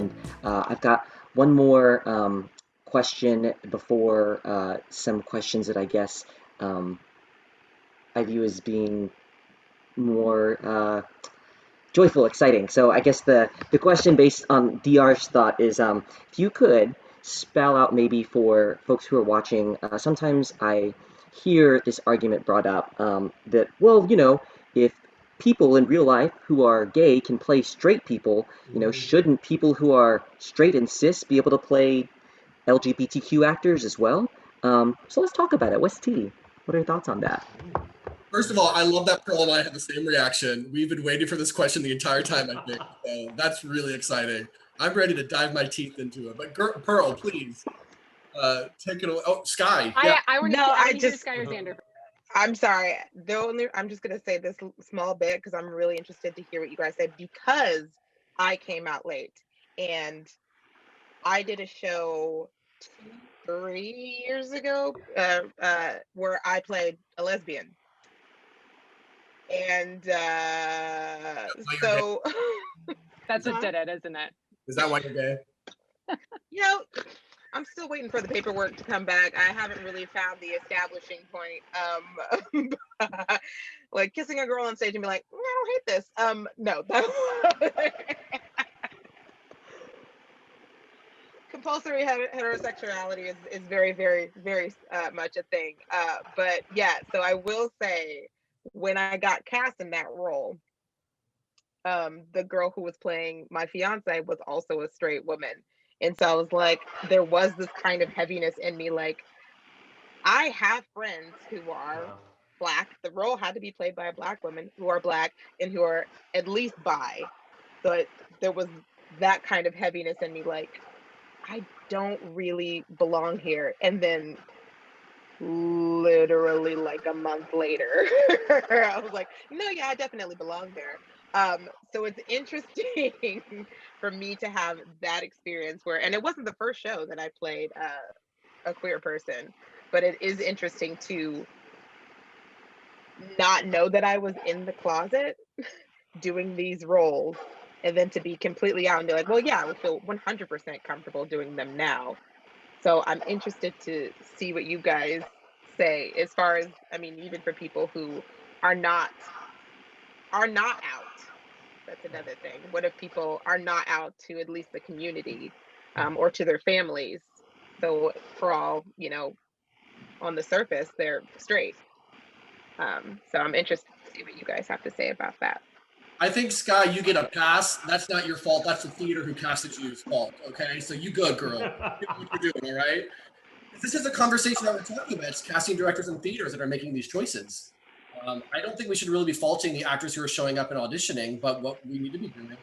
And I've got one more question before some questions that I guess I view as being more joyful, exciting. So I guess the question based on DR's thought is if you could spell out maybe for folks who are watching, sometimes I hear this argument brought up that, well, if people in real life who are gay can play straight people, shouldn't people who are straight and cis be able to play LGBTQ actors as well? So let's talk about it. What's T? What are your thoughts on that? First of all, I love that Pearl and I have the same reaction. We've been waiting for this question the entire time, I think. So that's really exciting. I'm ready to dive my teeth into it. But Pearl, please take it away. Oh, Sky. Yeah. I want to hear Sky or Xander. I'm sorry. I'm just going to say this small bit because I'm really interested to hear what you guys say, because I came out late and I did a show 3 years ago where I played a lesbian. And so that's what did it, isn't it? Is that why you're gay? I'm still waiting for the paperwork to come back. I haven't really found the establishing point. Like kissing a girl on stage and be like, I don't hate this. No. Compulsory heterosexuality is very, very, very much a thing. But yeah, so I will say, when I got cast in that role, the girl who was playing my fiance was also a straight woman. And so I was like, there was this kind of heaviness in me. Like, I have friends who are Black. The role had to be played by a Black woman who are Black and who are at least bi. But there was that kind of heaviness in me. Like, I don't really belong here. And then literally like a month later, I was like, no, yeah, I definitely belong there. So it's interesting for me to have that experience and it wasn't the first show that I played a queer person, but it is interesting to not know that I was in the closet doing these roles and then to be completely out and be like, well, yeah, I would feel 100% comfortable doing them now. So I'm interested to see what you guys say as far as, I mean, even for people who are not out. That's another thing. What if people are not out to at least the community or to their families? So for all, on the surface, they're straight. So I'm interested to see what you guys have to say about that. I think, Sky, you get a pass. That's not your fault. That's the theater who casted you's fault. Okay, so you good, girl. You know what you're doing, all right? This is a conversation that we're talking about. It's casting directors and theaters that are making these choices. I don't think we should really be faulting the actors who are showing up and auditioning, but what we need to be doing is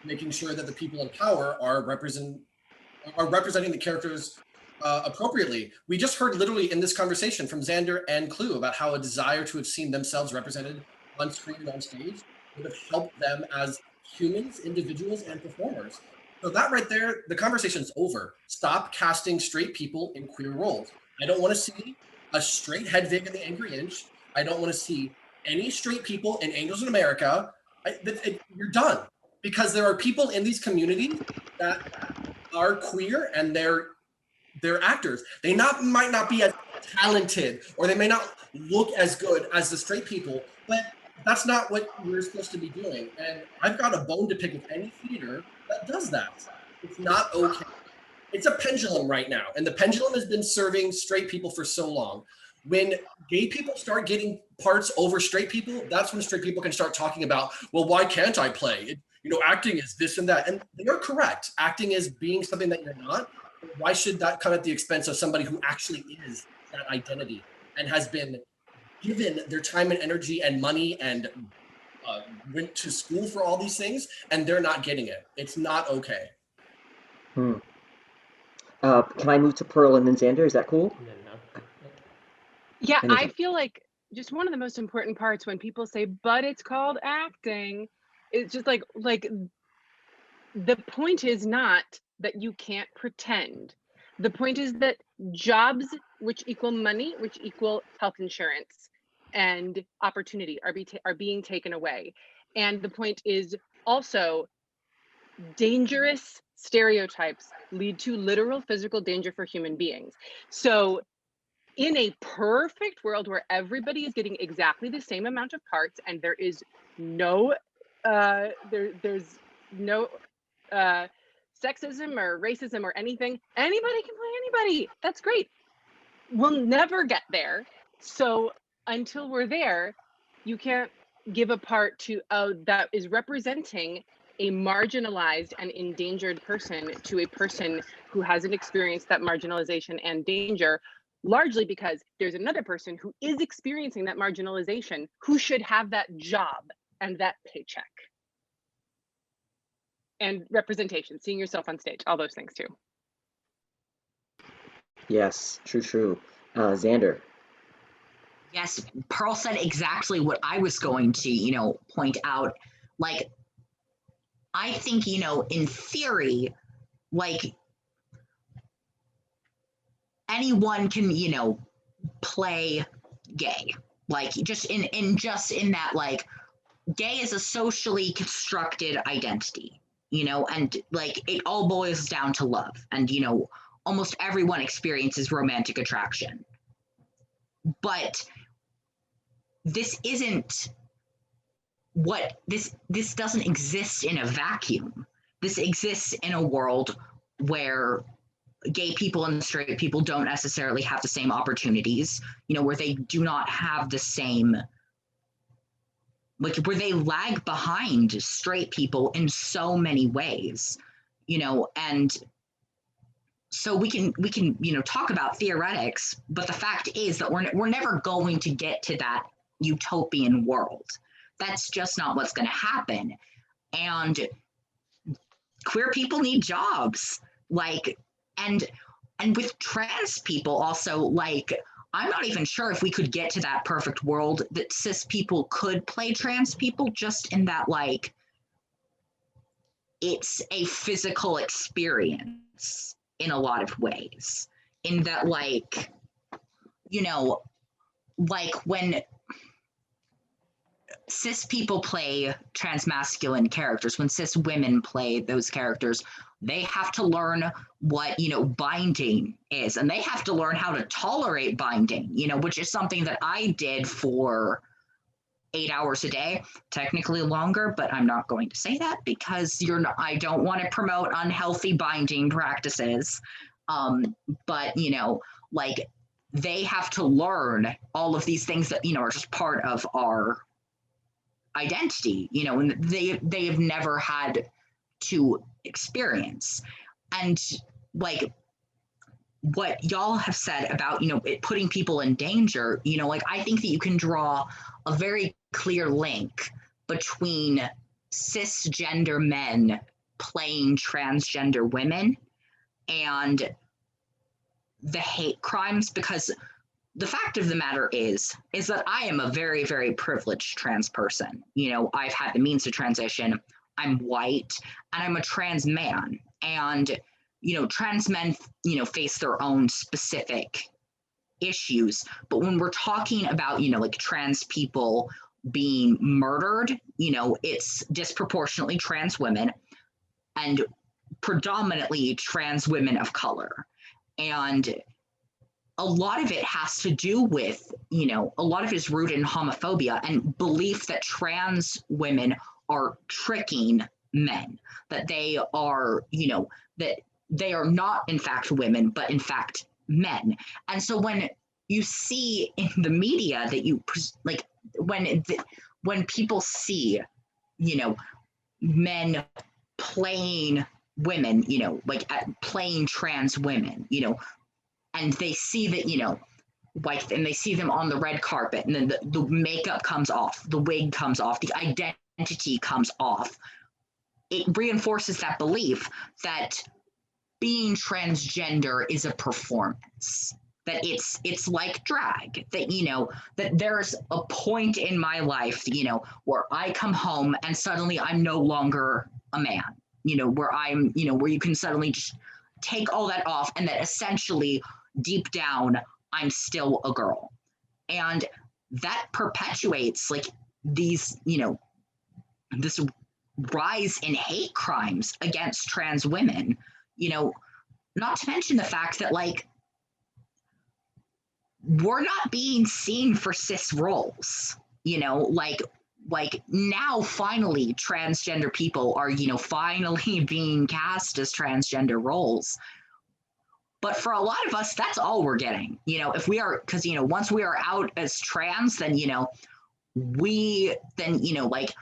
making sure that the people in power are representing the characters appropriately. We just heard literally in this conversation from Xander and Clue about how a desire to have seen themselves represented on screen and on stage would have helped them as humans, individuals, and performers. So that right there, the conversation's over. Stop casting straight people in queer roles. I don't want to see a straight Hedwig in The Angry Inch. I don't want to see any straight people in Angels in America. You're done. Because there are people in these communities that are queer and they're actors. They might not be as talented or they may not look as good as the straight people, but that's not what we're supposed to be doing. And I've got a bone to pick with any theater that does that. It's not okay. It's a pendulum right now. And the pendulum has been serving straight people for so long. When gay people start getting parts over straight people, that's when straight people can start talking about, well, why can't I play? Acting is this and that. And they're correct. Acting is being something that you're not. Why should that come at the expense of somebody who actually is that identity and has been given their time and energy and money and went to school for all these things and they're not getting it? It's not okay. Can I move to Pearl and then Xander? Is that cool? Yeah, I feel like just one of the most important parts when people say, but it's called acting, it's just like the point is not that you can't pretend. The point is that jobs, which equal money, which equal health insurance and opportunity, are being taken away. And the point is also dangerous stereotypes lead to literal physical danger for human beings. So in a perfect world where everybody is getting exactly the same amount of parts and there is no there's no sexism or racism or anything, anybody can play anybody. That's great. We'll never get there. So until we're there, you can't give a part to that is representing a marginalized and endangered person to a person who hasn't experienced that marginalization and danger, largely because there's another person who is experiencing that marginalization who should have that job and that paycheck. And representation, seeing yourself on stage, all those things too. Yes, true. Xander. Yes, Pearl said exactly what I was going to, point out. Like, I think, in theory, like, anyone can, play gay. Like, just in that, like, gay is a socially constructed identity, and like it all boils down to love. And, almost everyone experiences romantic attraction. But this isn't what this doesn't exist in a vacuum. This exists in a world where gay people and straight people don't necessarily have the same opportunities, where they do not have the same, like, where they lag behind straight people in so many ways, and so we can talk about theoretics, but the fact is that we're never going to get to that utopian world. That's just not what's going to happen. And queer people need jobs, like, and with trans people also, like, I'm not even sure if we could get to that perfect world that cis people could play trans people, just in that, like, it's a physical experience in a lot of ways, in that, like, like when cis people play transmasculine characters, when cis women play those characters, they have to learn what, binding is, and they have to learn how to tolerate binding, which is something that I did for 8 hours a day, technically longer, but I'm not going to say that because I don't want to promote unhealthy binding practices. But, like, they have to learn all of these things that, are just part of our identity, and they have never had to experience. And, like, what y'all have said about, it putting people in danger, like, I think that you can draw a very clear link between cisgender men playing transgender women and the hate crimes, because the fact of the matter is that I am a very, very privileged trans person. I've had the means to transition. I'm white and I'm a trans man. And, trans men, face their own specific issues. But when we're talking about, like, trans people being murdered, it's disproportionately trans women and predominantly trans women of color. And a lot of it has to do with, a lot of it is rooted in homophobia and belief that trans women are tricking men, that they are, that they are not in fact women, but in fact men. And so when you see in the media that like, when people see, men playing women, like playing trans women, and they see that, like, and they see them on the red carpet, and then the makeup comes off, the wig comes off, the identity comes off. It reinforces that belief that being transgender is a performance, that it's like drag, that, that there's a point in my life, where I come home and suddenly I'm no longer a man, where I'm, where you can suddenly just take all that off, and that essentially deep down, I'm still a girl. And that perpetuates, like, these, this rise in hate crimes against trans women, you know, not to mention the fact that like we're not being seen for cis roles, you know, like now finally transgender people are, you know, finally being cast as transgender roles. But for a lot of us, that's all we're getting, you know, if we are, because, you know, once we are out as trans, then, you know, like,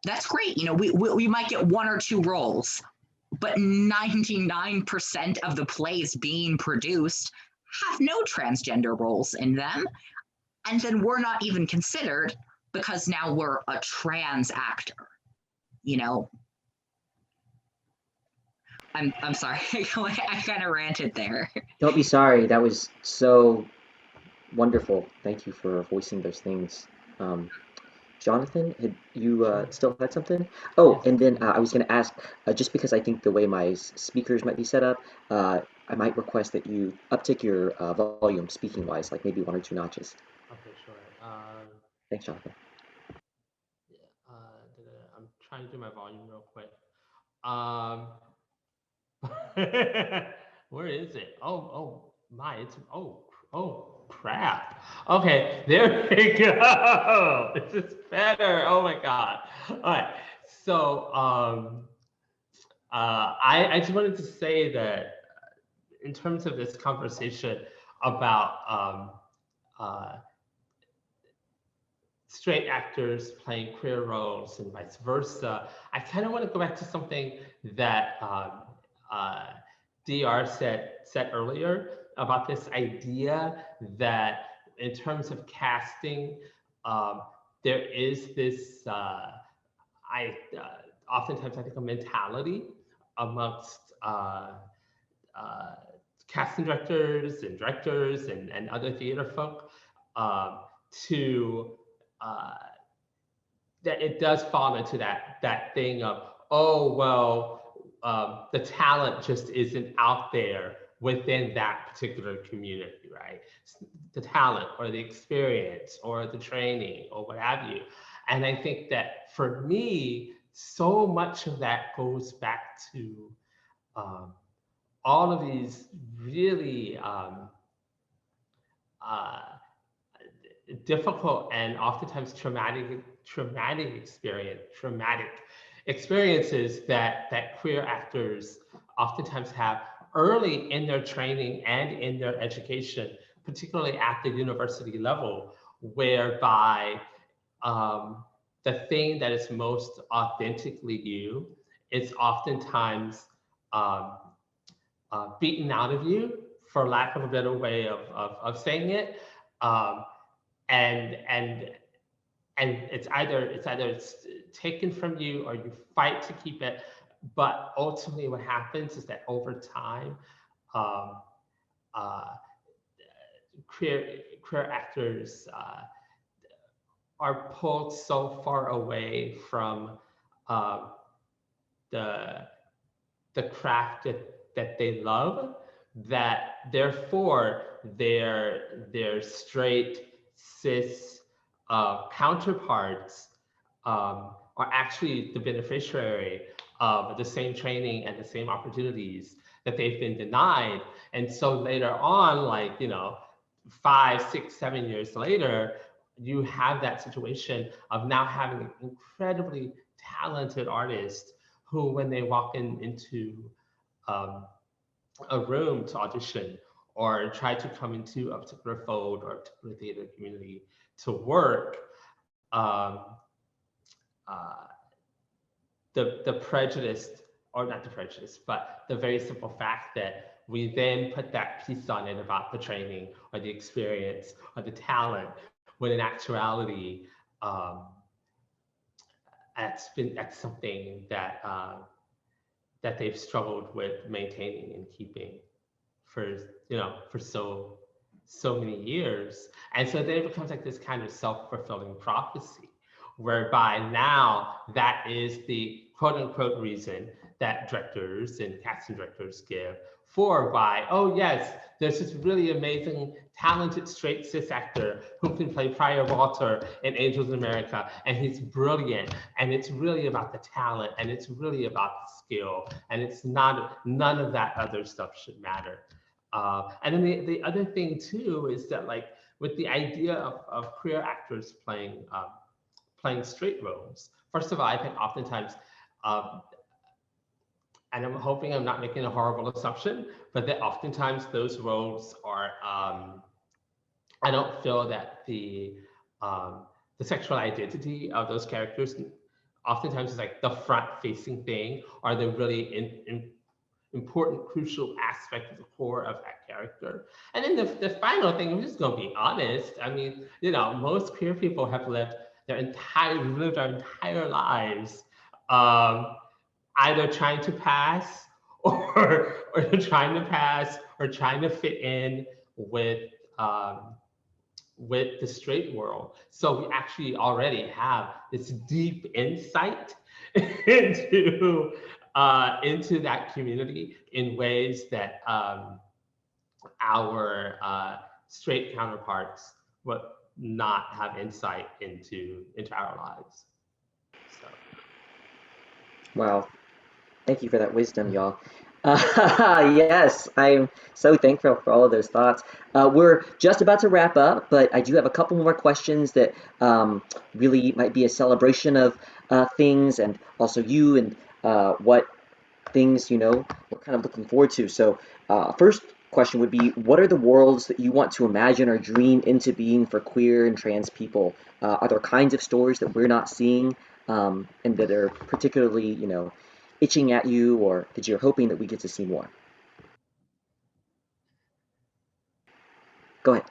that's great. You know, we might get 1 or 2 roles, but 99% of the plays being produced have no transgender roles in them. And then we're not even considered because now we're a trans actor, you know? I'm sorry, I kind of ranted there. Don't be sorry. That was so wonderful. Thank you for voicing those things. Jonathan, had you Sure. still had something? Oh, Yes. and then I was going to ask, just because I think the way my speakers might be set up, I might request that you uptick your volume speaking wise, like maybe 1 or 2 notches. Okay, sure. Thanks, Jonathan. Yeah, I'm trying to do my volume real quick. Um, where is it? Oh my! Oh crap! Okay, there we go. This is better. Oh my god! All right. So I just wanted to say that in terms of this conversation about uh, straight actors playing queer roles and vice versa, I kind of want to go back to something that uh, DR said earlier about this idea that in terms of casting, um, there is this I oftentimes I think a mentality amongst uh, casting directors and other theater folk to that it does fall into that thing of, oh well, the talent just isn't out there within that particular community, right? The talent or the experience or the training or what have you. And I think that for me, so much of that goes back to all of these really uh, difficult and oftentimes traumatic experiences that queer actors oftentimes have early in their training and in their education, particularly at the university level, whereby the thing that is most authentically you is oftentimes um, beaten out of you, for lack of a better way of saying it. Um, and and and it's taken from you or you fight to keep it, but ultimately what happens is that over time um, uh, queer actors are pulled so far away from uh, the the craft that they love, that therefore their straight cis counterparts are actually the beneficiary of the same training and the same opportunities that they've been denied. And so later on, like, you know, 5, 6, 7 years later, you have that situation of now having an incredibly talented artist who, when they walk into um, a room to audition or try to come into a particular fold or a particular theater community to work, um, uh, the prejudice, or not the prejudice, but the very simple fact that we then put that piece on it about the training or the experience or the talent, when in actuality, that's something that that they've struggled with maintaining and keeping for, you know, for so many years. And so then it becomes like this kind of self-fulfilling prophecy whereby now that is the quote unquote reason that directors and casting directors give for why, oh yes, there's this really amazing, talented straight cis actor who can play Prior Walter in Angels in America, and he's brilliant, and it's really about the talent, and it's really about the skill, and it's not, none of that other stuff should matter. And then the other thing too is that, like, with the idea of queer actors playing playing straight roles, first of all, I think oftentimes, and I'm hoping I'm not making a horrible assumption, but that oftentimes those roles are, I don't feel that the sexual identity of those characters oftentimes is like the front-facing thing, or the really important, crucial aspect of the core of that character. And then the final thing, I'm just gonna be honest, I mean, you know, most queer people have lived our entire lives either trying to pass or trying to pass or trying to fit in with the straight world. So we actually already have this deep insight into that community in ways that our straight counterparts would not have insight into our lives. So. Wow. Thank you for that wisdom, y'all. Yes, I'm so thankful for all of those thoughts. We're just about to wrap up, but I do have a couple more questions that really might be a celebration of things, and also you, and what things, you know, we're kind of looking forward to. So first question would be, what are the worlds that you want to imagine or dream into being for queer and trans people? Are there kinds of stories that we're not seeing and that are particularly, you know, itching at you, or that you're hoping that we get to see more? Go ahead.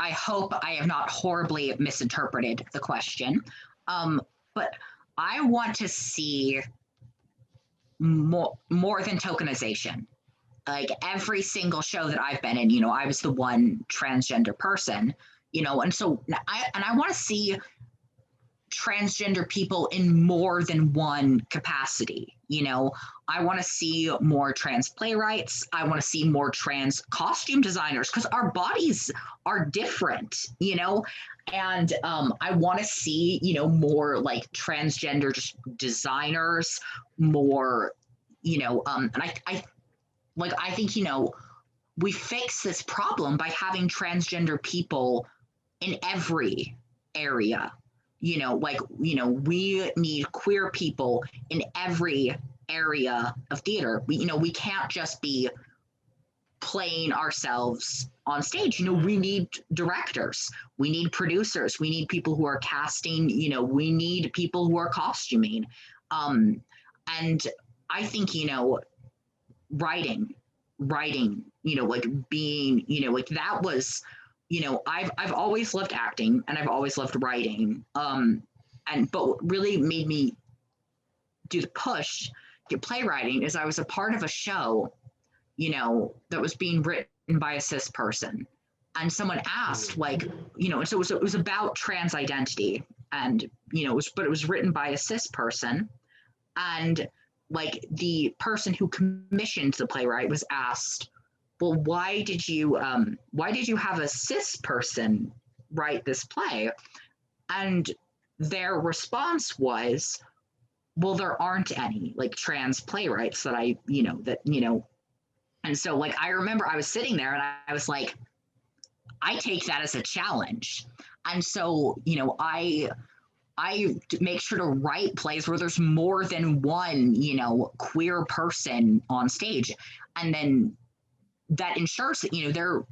I hope I have not horribly misinterpreted the question, but I want to see more than tokenization. Like every single show that I've been in, you know, I was the one transgender person, you know, and so I want to see transgender people in more than one capacity. You know, I want to see more trans playwrights. I want to see more trans costume designers, because our bodies are different, you know, and I want to see, you know, more like transgender designers, more, you know, and I think, you know, we fix this problem by having transgender people in every area. You know, like, you know, we need queer people in every area of theater. You know, we can't just be playing ourselves on stage. You know, we need directors, we need producers, we need people who are casting, you know, we need people who are costuming. And I think, you know, writing, you know, like being, you know, like that was, you know, I've always loved acting and I've always loved writing. But what really made me do the push to playwriting is I was a part of a show, you know, that was being written by a cis person. And someone asked, like, you know, so it was about trans identity, and, you know, it was written by a cis person. And like the person who commissioned the playwright was asked, well, why did you have a cis person write this play? And their response was, well, there aren't any like trans playwrights that and so like I remember I was sitting there and I was like, I take that as a challenge. And so, you know, I make sure to write plays where there's more than one, you know, queer person on stage. And then that ensures that, you know,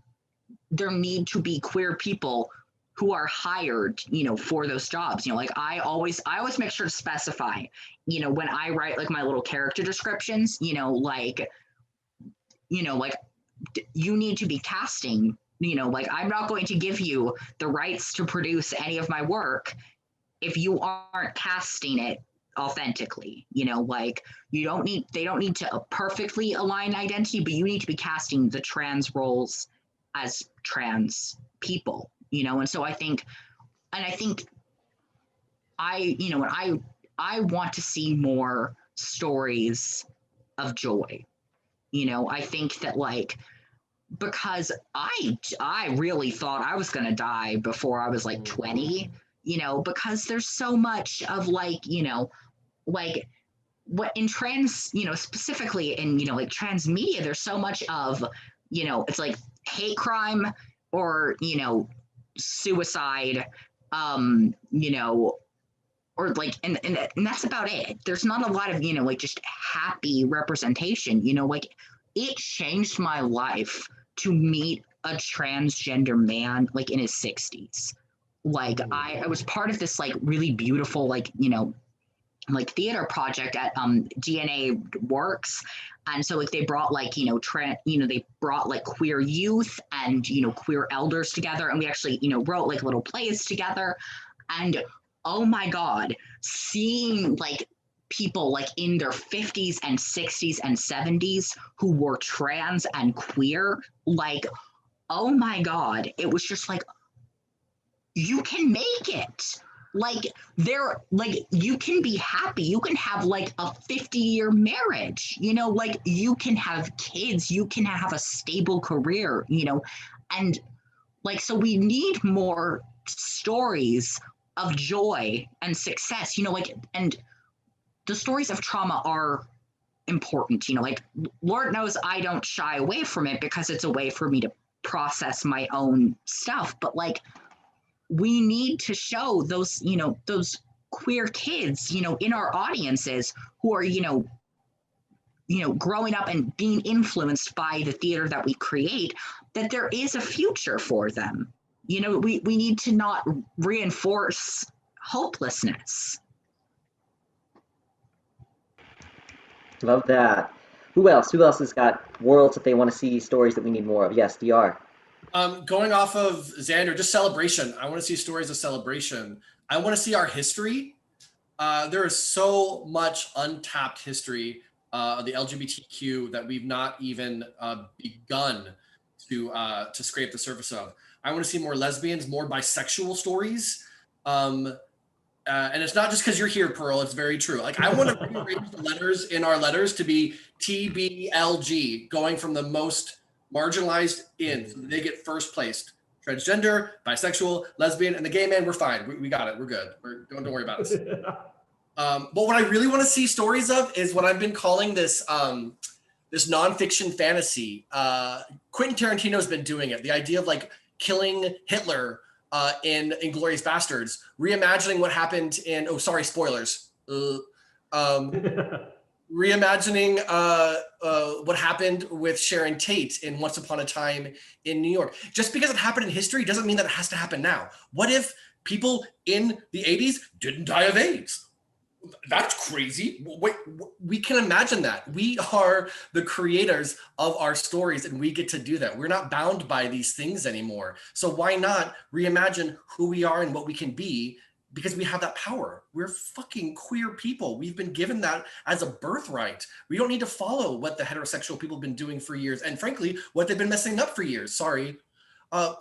there need to be queer people who are hired, you know, for those jobs. You know, like I always make sure to specify, you know, when I write like my little character descriptions, you know, like you need to be casting, you know, like I'm not going to give you the rights to produce any of my work if you aren't casting it authentically. You know, like they don't need to perfectly align identity, but you need to be casting the trans roles as trans people, you know. And so I think I want to see more stories of joy. I think that like, because I really thought I was going to die before I was like 20, because there's so much of like, like what in trans, specifically in, like trans media, there's so much of, it's like hate crime or, suicide, or like, and that's about it. There's not a lot of, like just happy representation, like it changed my life to meet a transgender man like in his 60s. Like I was part of this like really beautiful like like theater project at DNA Works, and so like they brought like they brought like queer youth and queer elders together, and we actually wrote like little plays together, and oh my god, seeing like people like in their 50s and 60s and 70s who were trans and queer, like oh my god, it was just like you can make it. Like they're like you can be happy, you can have like a 50-year marriage, like you can have kids, you can have a stable career, and like so we need more stories of joy and success, like, and the stories of trauma are important, like Lord knows I don't shy away from it because it's a way for me to process my own stuff, but like we need to show those those queer kids in our audiences who are growing up and being influenced by the theater that we create, that there is a future for them. We need to not reinforce hopelessness. Love that. Who else? Who else has got worlds that they want to see, stories that we need more of? Yes, DR. Going off of Xander, just celebration. I want to see stories of celebration. I want to see our history. There is so much untapped history of the LGBTQ that we've not even begun to scrape the surface of. I want to see more lesbians, more bisexual stories. And it's not just because you're here, Pearl. It's very true. Like I want to rearrange the letters in our letters to be TBLG, going from the most marginalized in. So they get first placed. Transgender, bisexual, lesbian, and the gay man. We're fine. We got it. We're good. Don't worry about us. But what I really want to see stories of is what I've been calling this this nonfiction fantasy. Quentin Tarantino's been doing it. The idea of like killing Hitler in Inglourious Bastards, reimagining what happened in, oh, sorry, spoilers. Reimagining what happened with Sharon Tate in Once Upon a Time in New York. Just because it happened in history doesn't mean that it has to happen now. What if people in the 80s didn't die of AIDS? That's crazy. Wait, we can imagine that. We are the creators of our stories and we get to do that. We're not bound by these things anymore. So why not reimagine who we are and what we can be, because we have that power. We're fucking queer people. We've been given that as a birthright. We don't need to follow what the heterosexual people have been doing for years. And frankly, what they've been messing up for years. Sorry.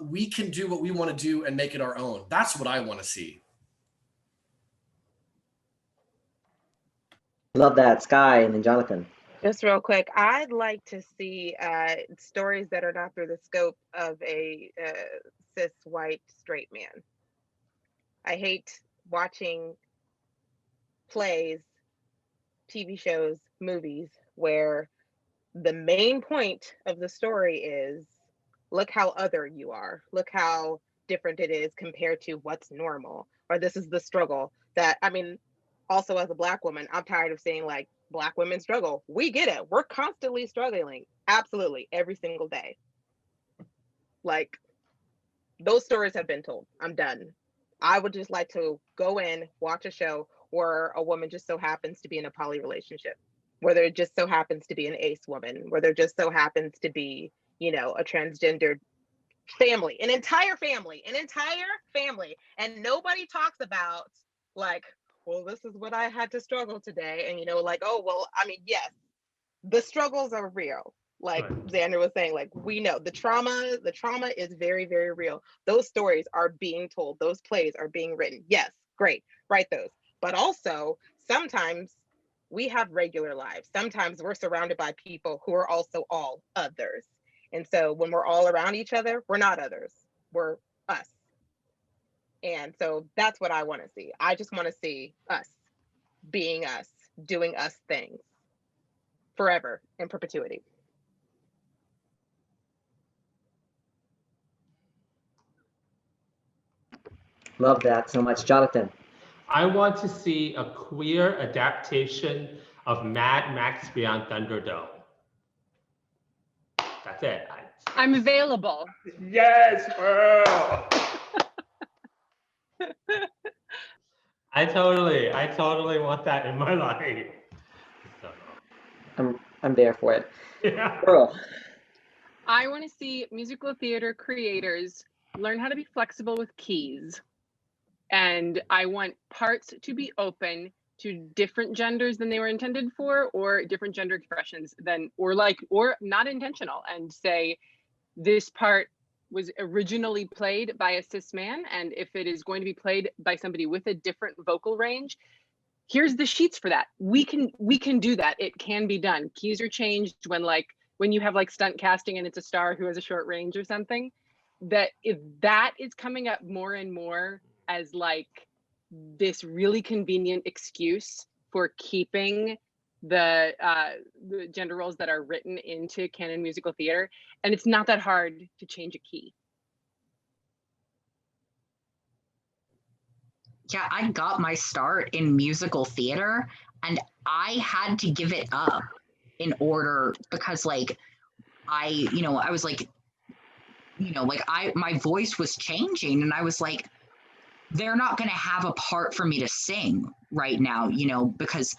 We can do what we want to do and make it our own. That's what I want to see. Love that. Sky, and then Jonathan. Just real quick, I'd like to see stories that are not through the scope of a cis white straight man. I hate watching plays, TV shows, movies where the main point of the story is look how other you are, look how different it is compared to what's normal, or this is the struggle that, I mean, also as a Black woman, I'm tired of seeing like Black women struggle. We get it. We're constantly struggling. Absolutely. Every single day. Like those stories have been told. I'm done. I would just like to go in, watch a show where a woman just so happens to be in a poly relationship, where there just so happens to be an ace woman, where there just so happens to be, a transgendered family, an entire family, and nobody talks about like, well, this is what I had to struggle today. And like, oh, well, I mean, yes, the struggles are real. Like Xander was saying, like, we know the trauma is very, very real. Those stories are being told, those plays are being written. Yes, Great, write those. But also, sometimes we have regular lives. Sometimes we're surrounded by people who are also all others. And so when we're all around each other, we're not others, we're us. And so that's what I want to see. I just want to see us being us, doing us things forever in perpetuity. Love that so much. Jonathan. I want to see a queer adaptation of Mad Max Beyond Thunderdome. That's it. I'm available. Yes, girl. I totally want that in my life. So. I'm there for it. Yeah. Girl. I want to see musical theater creators learn how to be flexible with keys. And I want parts to be open to different genders than they were intended for, or different gender expressions than, or not intentional, and say, this part was originally played by a cis man, and if it is going to be played by somebody with a different vocal range, here's the sheets for that. We can do that. It can be done. Keys are changed when you have like stunt casting and it's a star who has a short range or something. That if that is coming up more and more as like this really convenient excuse for keeping the gender roles that are written into canon musical theater, and it's not that hard to change a key. Yeah, I got my start in musical theater and I had to give it up in order, because like I was like, my voice was changing, and I was like, they're not going to have a part for me to sing right now, because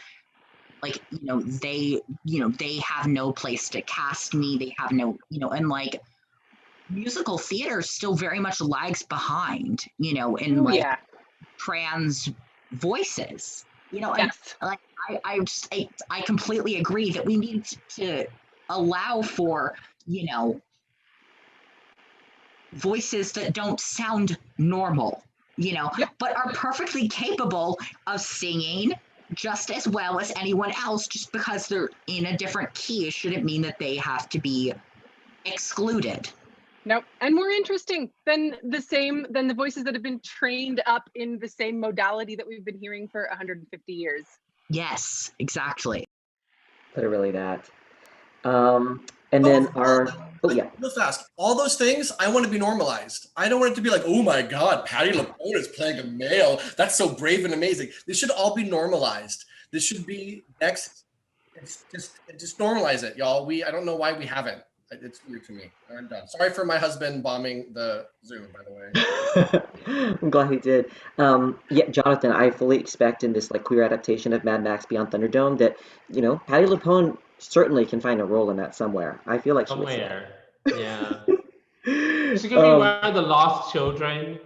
like, they have no place to cast me. They have no, and like musical theater still very much lags behind, in like trans voices, Yes. and like I completely agree that we need to allow for, voices that don't sound normal, but are perfectly capable of singing just as well as anyone else. Just because they're in a different key shouldn't mean that they have to be excluded. Nope. And more interesting than the voices that have been trained up in the same modality that we've been hearing for 150 years. Yes, exactly. Literally that. And then real fast. All those things I want to be normalized. I don't want it to be like, oh my God, Patti LuPone is playing a male. That's so brave and amazing. This should all be normalized. This should be next. It's just normalize it, y'all. I don't know why we haven't. It's weird to me. I'm done. Sorry for my husband bombing the Zoom, by the way. I'm glad he did. Yeah, Jonathan, I fully expect in this like queer adaptation of Mad Max Beyond Thunderdome that, Patti LuPone certainly can find a role in that somewhere. I feel like somewhere. Yeah. She could be one of the lost children.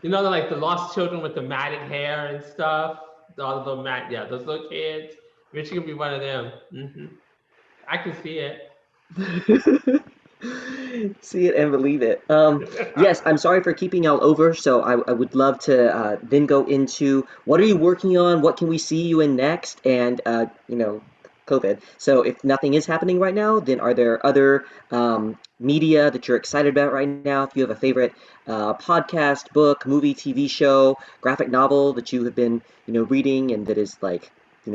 Like the lost children with the matted hair and stuff. Those little kids. Maybe she could be one of them. Mm-hmm. I can see it. See it and believe it. Yes, I'm sorry for keeping y'all over. So I would love to then go into what are you working on? What can we see you in next? And COVID. So if nothing is happening right now, then are there other media that you're excited about right now? If you have a favorite podcast, book, movie, TV show, graphic novel that you have been reading and that is like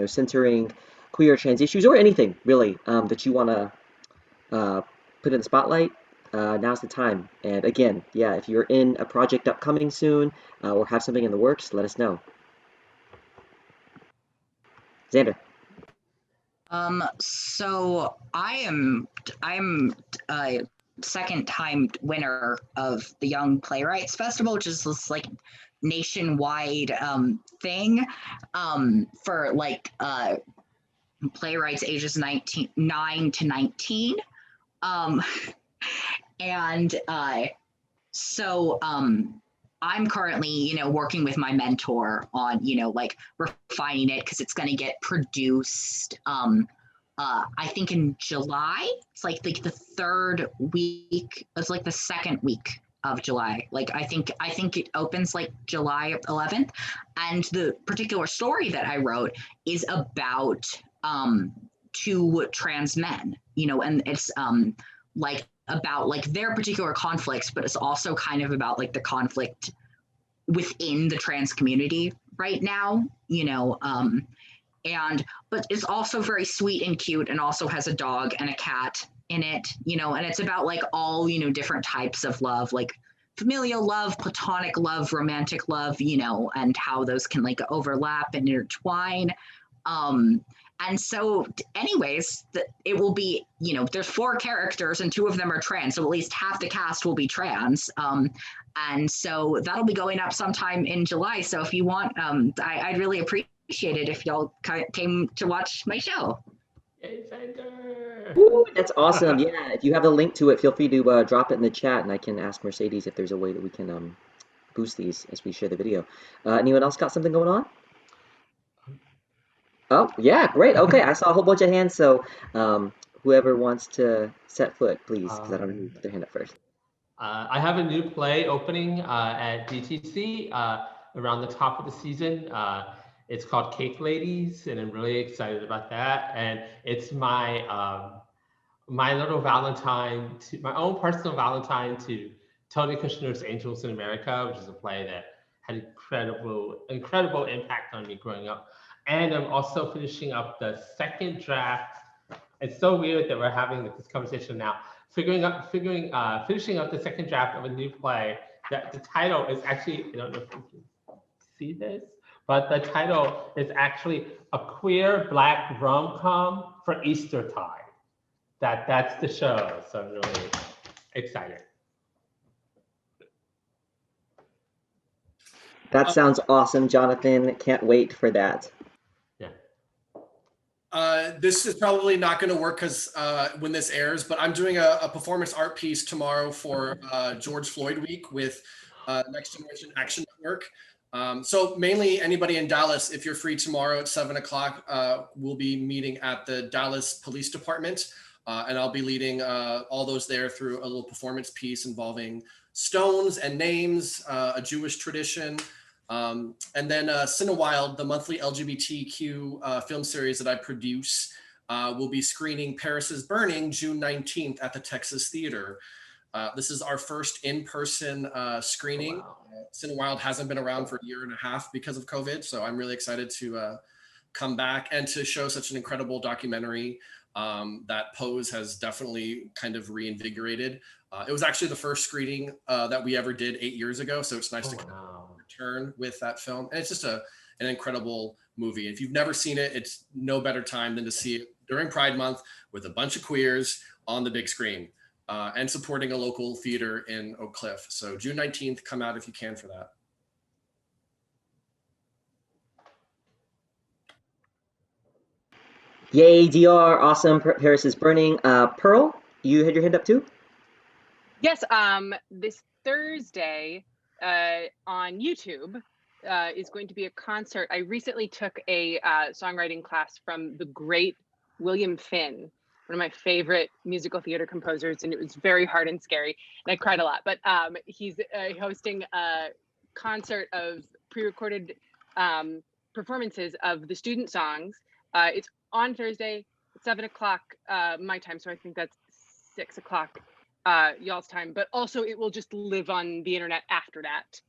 centering queer, trans issues, or anything really that you want to put in the spotlight, now's the time. And again, yeah, if you're in a project upcoming soon or have something in the works, let us know. Xander. So I'm a second time winner of the Young Playwrights Festival, which is this like nationwide thing for like playwrights ages 9 to 19. And so I'm currently, working with my mentor on, like refining it, because it's going to get produced, I think in July. It's like the third week. It's like the second week of July. Like I think it opens like July 11th, and the particular story that I wrote is about two trans men, you know, and it's like about like their particular conflicts, but it's also kind of about like the conflict within the trans community right now, you know, and but it's also very sweet and cute, and also has a dog and a cat in it, you know, and it's about like all, you know, different types of love, like familial love, platonic love, romantic love, you know, and how those can like overlap and intertwine. And so anyways, it will be, you know, there's 4 characters and 2 of them are trans, so at least half the cast will be trans. And so that'll be going up sometime in July. So if you want, I'd really appreciate it if y'all came to watch my show. Ooh, that's awesome. Yeah, if you have a link to it, feel free to drop it in the chat, and I can ask Mercedes if there's a way that we can boost these as we share the video. Anyone else got something going on? Oh, yeah, great. Okay, I saw a whole bunch of hands, so whoever wants to set foot, please, because I don't know who put their hand up first. I have a new play opening at DTC around the top of the season. It's called Cake Ladies, and I'm really excited about that. And it's my my little Valentine, my own personal Valentine to Tony Kushner's Angels in America, which is a play that had incredible impact on me growing up. And I'm also finishing up the second draft. It's so weird that we're having this conversation now. Finishing up the second draft of a new play that the title is actually, I don't know if you can see this, but the title is actually A Queer Black Rom-Com for Eastertide. That's the show, so I'm really excited. That sounds awesome, Jonathan. Can't wait for that. This is probably not going to work because when this airs, but I'm doing a performance art piece tomorrow for George Floyd Week with Next Generation Action Network. So mainly anybody in Dallas, if you're free tomorrow at 7 o'clock, we'll be meeting at the Dallas Police Department. And I'll be leading all those there through a little performance piece involving stones and names, a Jewish tradition. And then Cinewild, the monthly LGBTQ film series that I produce, will be screening Paris is Burning June 19th at the Texas Theater. This is our first in-person screening. Oh, wow. Cinewild hasn't been around for a year and a half because of COVID, so I'm really excited to come back and to show such an incredible documentary that Pose has definitely kind of reinvigorated. It was actually the first screening that we ever did 8 years ago, so it's nice to kind of return with that film. And it's just an incredible movie. If you've never seen it, it's no better time than to see it during Pride Month with a bunch of queers on the big screen and supporting a local theater in Oak Cliff. So June 19th, come out if you can for that. Yay, DR, awesome. Paris is Burning. Pearl, you had your hand up too? Yes, this Thursday on YouTube is going to be a concert. I recently took a songwriting class from the great William Finn, one of my favorite musical theater composers, and it was very hard and scary, and I cried a lot. But he's hosting a concert of pre-recorded performances of the student songs. It's on Thursday at 7 o'clock my time, so I think that's 6 o'clock y'all's time, but also it will just live on the internet after that.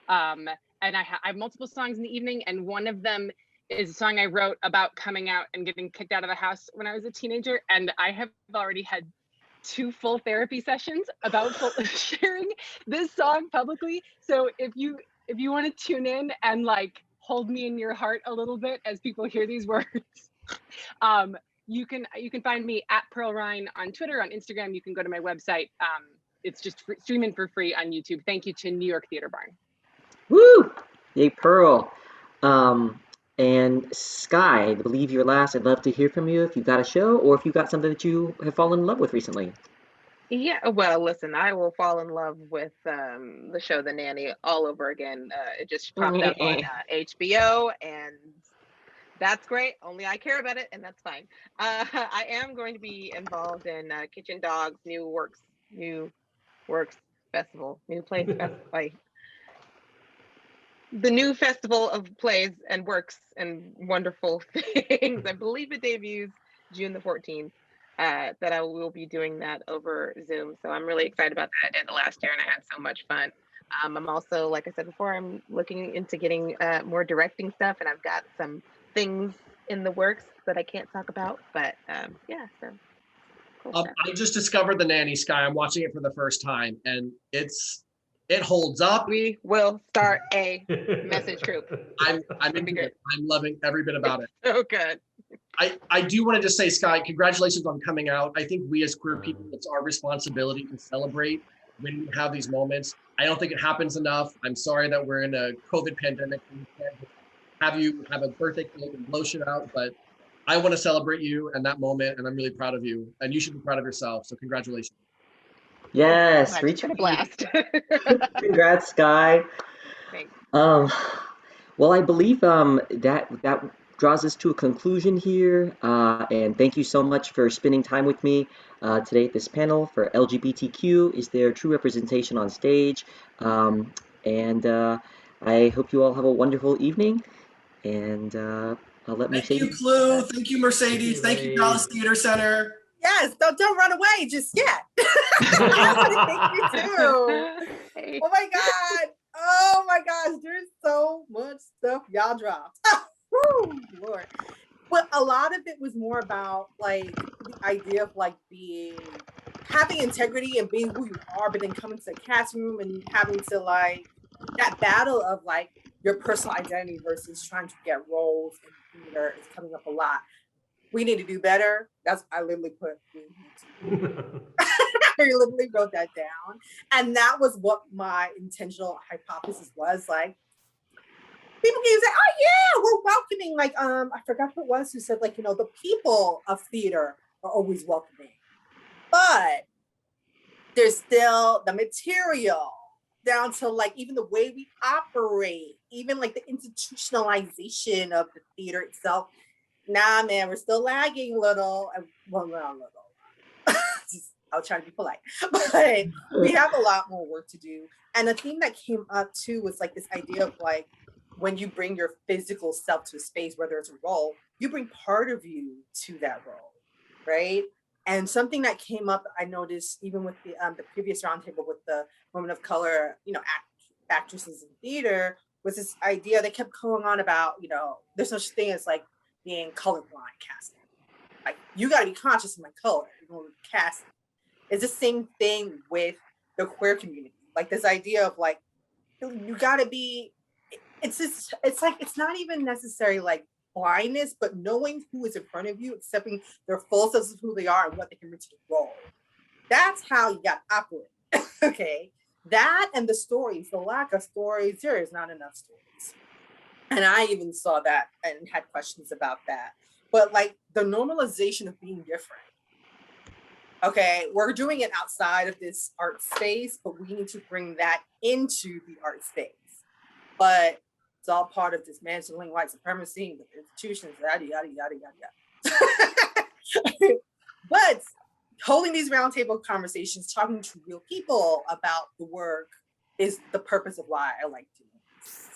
And I have multiple songs in the evening, and one of them is a song I wrote about coming out and getting kicked out of the house when I was a teenager, and I have already had 2 full therapy sessions about sharing this song publicly. So if you want to tune in and like hold me in your heart a little bit as people hear these words, you can find me at Pearl Rhine on Twitter, on Instagram. You can go to my website. It's just streaming for free on YouTube. Thank you to New York Theater Barn. Woo! Yay, Pearl. And Sky, I believe you're last. I'd love to hear from you if you've got a show or if you've got something that you have fallen in love with recently. Yeah, well, listen, I will fall in love with the show The Nanny all over again. It just popped up on HBO, and that's great. Only I care about it, and that's fine. I am going to be involved in Kitchen Dog's new works festival, new play festival, the new festival of plays and works and wonderful things. I believe it debuts June the 14th. That I will be doing that over Zoom. So I'm really excited about that. I did it last year and I had so much fun. I'm also, like I said before, I'm looking into getting more directing stuff, and I've got some things in the works that I can't talk about. But yeah, so cool stuff. I just discovered The Nanny, Sky. I'm watching it for the first time, and it holds up. We will start a message group. I'm into it. I'm loving every bit about it. So good. I do want to just say, Sky, congratulations on coming out. I think we as queer people, it's our responsibility to celebrate when we have these moments. I don't think it happens enough. I'm sorry that we're in a COVID pandemic and we can't have you have a birthday cake and blow shit out, but I want to celebrate you and that moment, and I'm really proud of you. And you should be proud of yourself. So congratulations. Yes, It's been a blast. Congrats, Sky. Thanks. Well, I believe that draws us to a conclusion here. And thank you so much for spending time with me today at this panel for LGBTQ. Is there true representation on stage? And I hope you all have a wonderful evening. And I'll let Thank Mercedes. you, Clue. Thank you, Mercedes. Thank you, Dallas Theater Center. Yes, don't run away just yet. Thank you too. Hey. Oh my God. Oh my gosh, there's so much stuff y'all dropped. Woo, Lord. But a lot of it was more about like the idea of like having integrity and being who you are, but then coming to the cast room and having to like that battle of like your personal identity versus trying to get roles in theater is coming up a lot. We need to do better. I literally put I literally wrote that down. And that was what my intentional hypothesis was. Like, people can say, oh yeah, we're welcoming. Like, I forgot who it was who said, like, the people of theater are always welcoming. But there's still the material down to like even the way we operate, even like the institutionalization of the theater itself. Nah, man, we're still lagging a little. Well, not a little. I'll try to be polite. But we have a lot more work to do. And the theme that came up too was like this idea of like, when you bring your physical self to a space, whether it's a role, you bring part of you to that role, right? And something that came up, I noticed even with the previous roundtable with the women of color, actresses in theater, was this idea they kept going on about, there's such thing as like being colorblind casting. Like, you got to be conscious of my color in order to cast it. It's the same thing with the queer community. Like this idea of like, you got to be, it's like, it's not even necessarily like blindness, but knowing who is in front of you, accepting their full sense of who they are and what they can bring to the role. That's how you got to operate. Okay. That and the stories, the lack of stories, there is not enough stories. And I even saw that and had questions about that. But like the normalization of being different. Okay, we're doing it outside of this art space, but we need to bring that into the art space. But it's all part of dismantling white supremacy, the institutions, yada, yada, yada, yada, yada. But holding these roundtable conversations, talking to real people about the work is the purpose of why I like doing this.